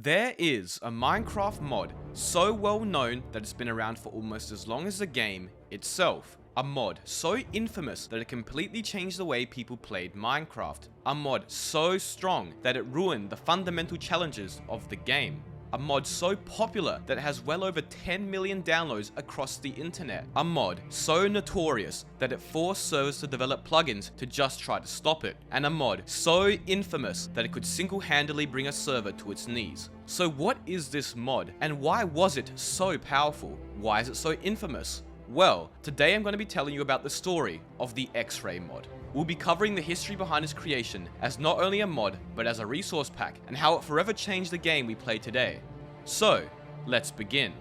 There is a Minecraft mod so well known that it's been around for almost as long as the game itself. A mod so infamous that it completely changed the way people played Minecraft. A mod so strong that it ruined the fundamental challenges of the game. A mod so popular that it has well over 10 million downloads across the internet. A mod so notorious that it forced servers to develop plugins to just try to stop it. And a mod so infamous that it could single-handedly bring a server to its knees. So what is this mod, and why was it so powerful? Why is it so infamous? Well, today I'm going to be telling you about the story of the X-Ray mod. We'll be covering the history behind its creation as not only a mod, but as a resource pack, and how it forever changed the game we play today. So, let's begin.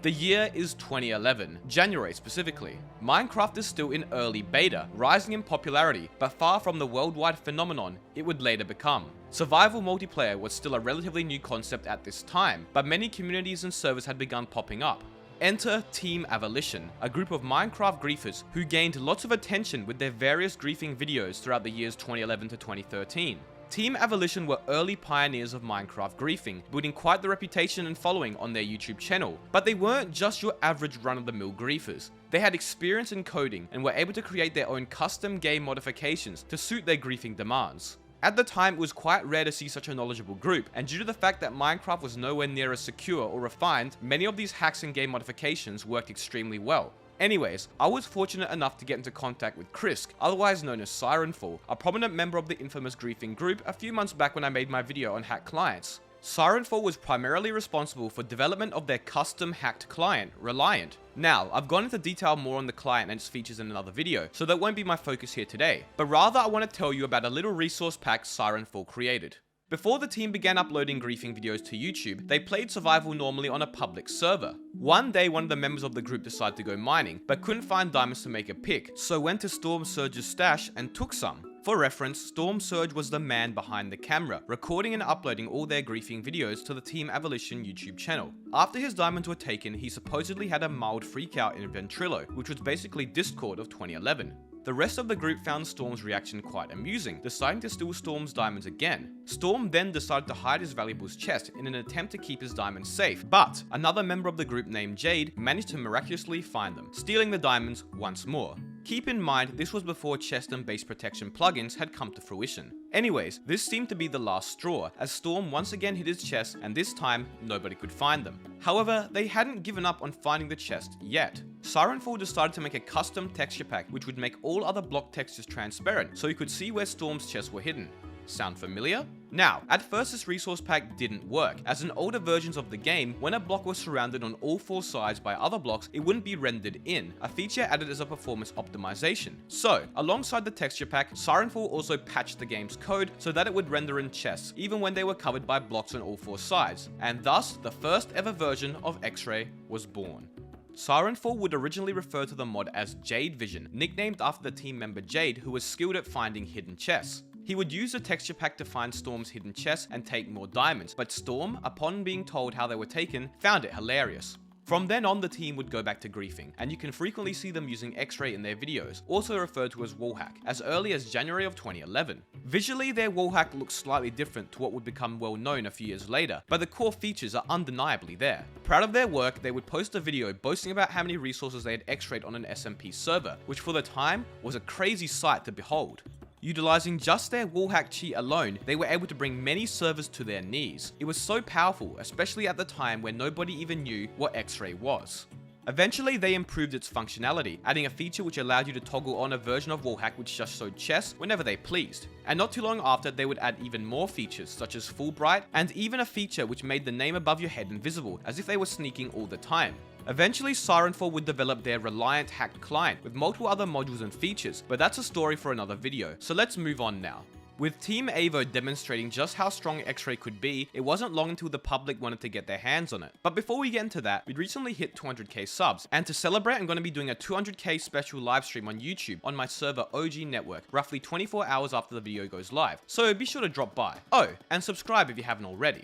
The year is 2011, January specifically. Minecraft is still in early beta, rising in popularity, but far from the worldwide phenomenon it would later become. Survival multiplayer was still a relatively new concept at this time, but many communities and servers had begun popping up. Enter Team Abolition, a group of Minecraft griefers who gained lots of attention with their various griefing videos throughout the years 2011 to 2013. Team Abolition were early pioneers of Minecraft griefing, building quite the reputation and following on their YouTube channel. But they weren't just your average run-of-the-mill griefers. They had experience in coding and were able to create their own custom game modifications to suit their griefing demands. At the time, it was quite rare to see such a knowledgeable group, and due to the fact that Minecraft was nowhere near as secure or refined, many of these hacks and game modifications worked extremely well. Anyways, I was fortunate enough to get into contact with Chris, otherwise known as Sirenfall, a prominent member of the infamous griefing group a few months back when I made my video on hacked clients. Sirenfall was primarily responsible for development of their custom hacked client, Reliant. Now, I've gone into detail more on the client and its features in another video, so that won't be my focus here today, but rather I want to tell you about a little resource pack Sirenfall created. Before the team began uploading griefing videos to YouTube, they played survival normally on a public server. One day, one of the members of the group decided to go mining, but couldn't find diamonds to make a pick, so went to Storm Surge's stash and took some. For reference, Storm Surge was the man behind the camera, recording and uploading all their griefing videos to the Team Abolition YouTube channel. After his diamonds were taken, he supposedly had a mild freakout in Ventrilo, which was basically Discord of 2011. The rest of the group found Storm's reaction quite amusing, deciding to steal Storm's diamonds again. Storm then decided to hide his valuables chest in an attempt to keep his diamonds safe, but another member of the group named Jade managed to miraculously find them, stealing the diamonds once more. Keep in mind, this was before chest and base protection plugins had come to fruition. Anyways, this seemed to be the last straw, as Storm once again hit his chest, and this time, nobody could find them. However, they hadn't given up on finding the chest yet. Sirenfall decided to make a custom texture pack which would make all other block textures transparent, so you could see where Storm's chests were hidden. Sound familiar? Now, at first this resource pack didn't work, as in older versions of the game, when a block was surrounded on all four sides by other blocks, it wouldn't be rendered in, a feature added as a performance optimization. So, alongside the texture pack, Sirenfall also patched the game's code so that it would render in chests, even when they were covered by blocks on all four sides, and thus, the first ever version of X-Ray was born. Sirenfall would originally refer to the mod as Jade Vision, nicknamed after the team member Jade, who was skilled at finding hidden chests. He would use the texture pack to find Storm's hidden chests and take more diamonds, but Storm, upon being told how they were taken, found it hilarious. From then on, the team would go back to griefing, and you can frequently see them using X-Ray in their videos, also referred to as wallhack, as early as January of 2011. Visually, their wallhack looks slightly different to what would become well known a few years later, but the core features are undeniably there. Proud of their work, they would post a video boasting about how many resources they had X-rayed on an SMP server, which for the time was a crazy sight to behold. Utilizing just their wallhack cheat alone, they were able to bring many servers to their knees. It was so powerful, especially at the time when nobody even knew what X-Ray was. Eventually, they improved its functionality, adding a feature which allowed you to toggle on a version of wallhack which just showed chests whenever they pleased. And not too long after, they would add even more features, such as full bright, and even a feature which made the name above your head invisible, as if they were sneaking all the time. Eventually, Sirenfall would develop their Reliant hacked client with multiple other modules and features, but that's a story for another video, so let's move on now. With Team Avo demonstrating just how strong X-Ray could be, it wasn't long until the public wanted to get their hands on it. But before we get into that, we'd recently hit 200k subs, and to celebrate I'm going to be doing a 200k special livestream on YouTube on my server OG Network, roughly 24 hours after the video goes live, so be sure to drop by. Oh, and subscribe if you haven't already.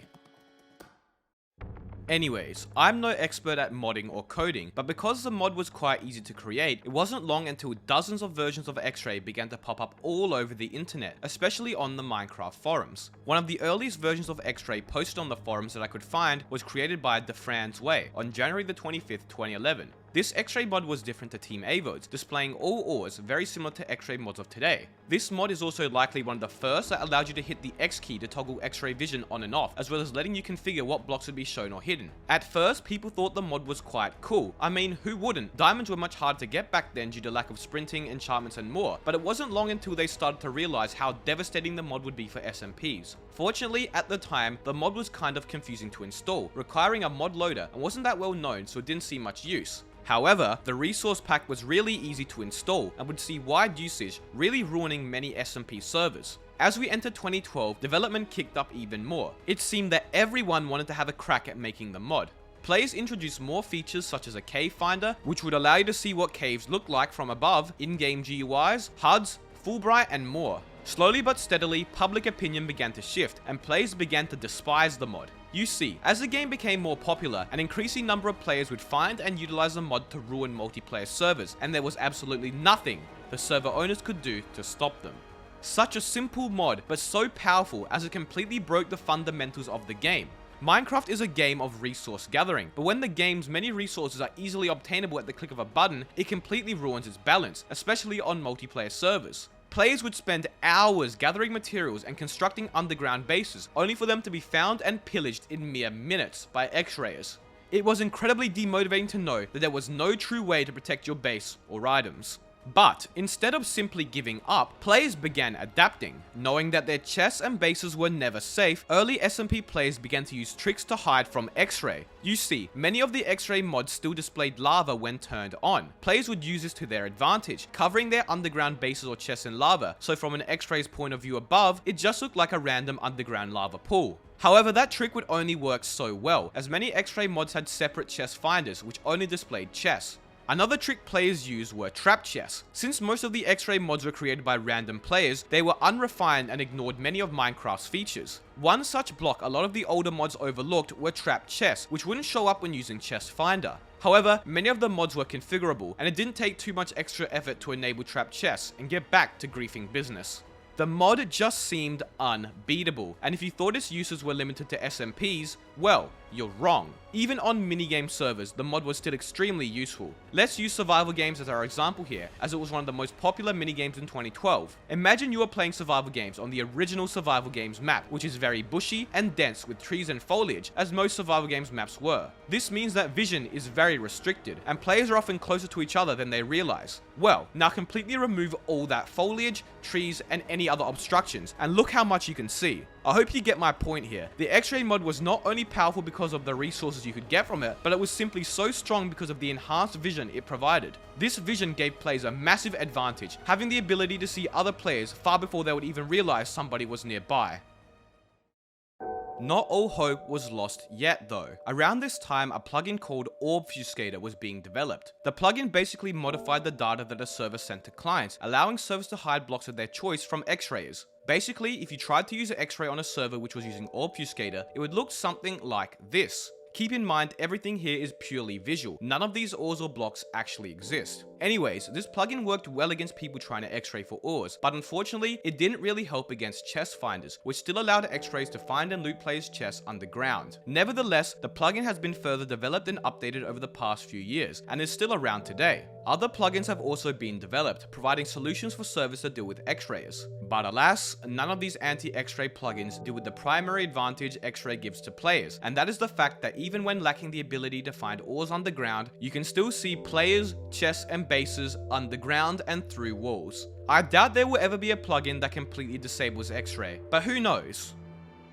Anyways, I'm no expert at modding or coding, but because the mod was quite easy to create, it wasn't long until dozens of versions of X-Ray began to pop up all over the internet, especially on the Minecraft forums. One of the earliest versions of X-Ray posted on the forums that I could find was created by DeFran's Way on January the 25th, 2011. This X-Ray mod was different to Team Avo's, displaying all ores very similar to X-Ray mods of today. This mod is also likely one of the first that allowed you to hit the X key to toggle X-Ray vision on and off, as well as letting you configure what blocks would be shown or hidden. At first, people thought the mod was quite cool. I mean, who wouldn't? Diamonds were much harder to get back then due to lack of sprinting, enchantments and more, but it wasn't long until they started to realize how devastating the mod would be for SMPs. Fortunately, at the time, the mod was kind of confusing to install, requiring a mod loader, and wasn't that well known, so it didn't see much use. However, the resource pack was really easy to install and would see wide usage, really ruining many SMP servers. As we entered 2012, development kicked up even more. It seemed that everyone wanted to have a crack at making the mod. Players introduced more features such as a cave finder, which would allow you to see what caves look like from above, in-game GUIs, HUDs, Fulbright and more. Slowly but steadily, public opinion began to shift, and players began to despise the mod. You see, as the game became more popular, an increasing number of players would find and utilize the mod to ruin multiplayer servers, and there was absolutely nothing the server owners could do to stop them. Such a simple mod, but so powerful as it completely broke the fundamentals of the game. Minecraft is a game of resource gathering, but when the game's many resources are easily obtainable at the click of a button, it completely ruins its balance, especially on multiplayer servers. Players would spend hours gathering materials and constructing underground bases, only for them to be found and pillaged in mere minutes by X-rayers. It was incredibly demotivating to know that there was no true way to protect your base or items. But instead of simply giving up, players began adapting. Knowing that their chests and bases were never safe, early SMP players began to use tricks to hide from X-ray. You see, many of the X-ray mods still displayed lava when turned on. Players would use this to their advantage, covering their underground bases or chests in lava, so from an X-ray's point of view above, it just looked like a random underground lava pool. However, that trick would only work so well, as many X-ray mods had separate chest finders, which only displayed chests. Another trick players used were trap chests. Since most of the X-ray mods were created by random players, they were unrefined and ignored many of Minecraft's features. One such block a lot of the older mods overlooked were trap chests, which wouldn't show up when using Chest Finder. However, many of the mods were configurable, and it didn't take too much extra effort to enable trap chests and get back to griefing business. The mod just seemed unbeatable, and if you thought its uses were limited to SMPs, well, you're wrong. Even on minigame servers, the mod was still extremely useful. Let's use survival games as our example here, as it was one of the most popular minigames in 2012. Imagine you are playing survival games on the original survival games map, which is very bushy and dense with trees and foliage, as most survival games maps were. This means that vision is very restricted, and players are often closer to each other than they realize. Well, now completely remove all that foliage, trees, and any other obstructions, and look how much you can see. I hope you get my point here. The X-ray mod was not only powerful because of the resources you could get from it, but it was simply so strong because of the enhanced vision it provided. This vision gave players a massive advantage, having the ability to see other players far before they would even realize somebody was nearby. Not all hope was lost yet though. Around this time, a plugin called Obfuscator was being developed. The plugin basically modified the data that a server sent to clients, allowing servers to hide blocks of their choice from X-rayers. Basically, if you tried to use an X-ray on a server which was using Obfuscator, it would look something like this. Keep in mind, everything here is purely visual. None of these ores or blocks actually exist. Anyways, this plugin worked well against people trying to X-ray for ores, but unfortunately, it didn't really help against chest finders, which still allowed X-rays to find and loot players' chests underground. Nevertheless, the plugin has been further developed and updated over the past few years, and is still around today. Other plugins have also been developed, providing solutions for servers that deal with X-rayers. But alas, none of these anti-X-ray plugins deal with the primary advantage X-ray gives to players, and that is the fact that even when lacking the ability to find ores underground, you can still see players, chests, and bases underground and through walls. I doubt there will ever be a plugin that completely disables X-ray, but who knows?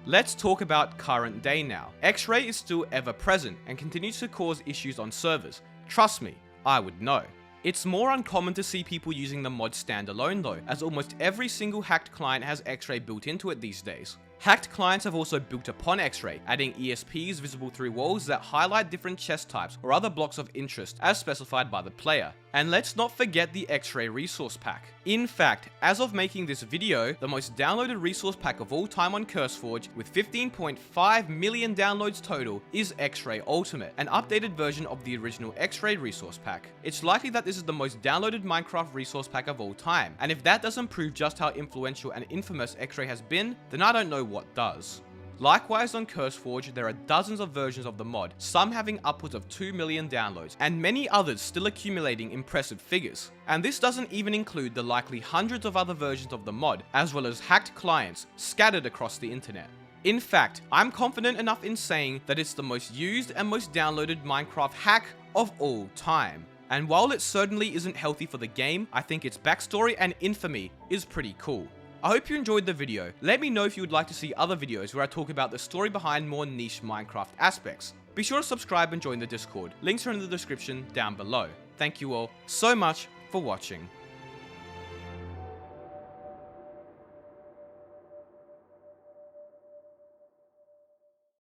Let's talk about current day now. X-ray is still ever present and continues to cause issues on servers. Trust me, I would know. It's more uncommon to see people using the mod standalone though, as almost every single hacked client has X-ray built into it these days. Hacked clients have also built upon X-Ray, adding ESPs visible through walls that highlight different chest types or other blocks of interest as specified by the player. And let's not forget the X-Ray resource pack. In fact, as of making this video, the most downloaded resource pack of all time on CurseForge, with 15.5 million downloads total, is X-Ray Ultimate, an updated version of the original X-Ray resource pack. It's likely that this is the most downloaded Minecraft resource pack of all time, and if that doesn't prove just how influential and infamous X-Ray has been, then I don't know what does. Likewise on CurseForge, there are dozens of versions of the mod, some having upwards of 2 million downloads, and many others still accumulating impressive figures. And this doesn't even include the likely hundreds of other versions of the mod, as well as hacked clients scattered across the internet. In fact, I'm confident enough in saying that it's the most used and most downloaded Minecraft hack of all time. And while it certainly isn't healthy for the game, I think its backstory and infamy is pretty cool. I hope you enjoyed the video. Let me know if you would like to see other videos where I talk about the story behind more niche Minecraft aspects. Be sure to subscribe and join the Discord. Links are in the description down below. Thank you all so much for watching.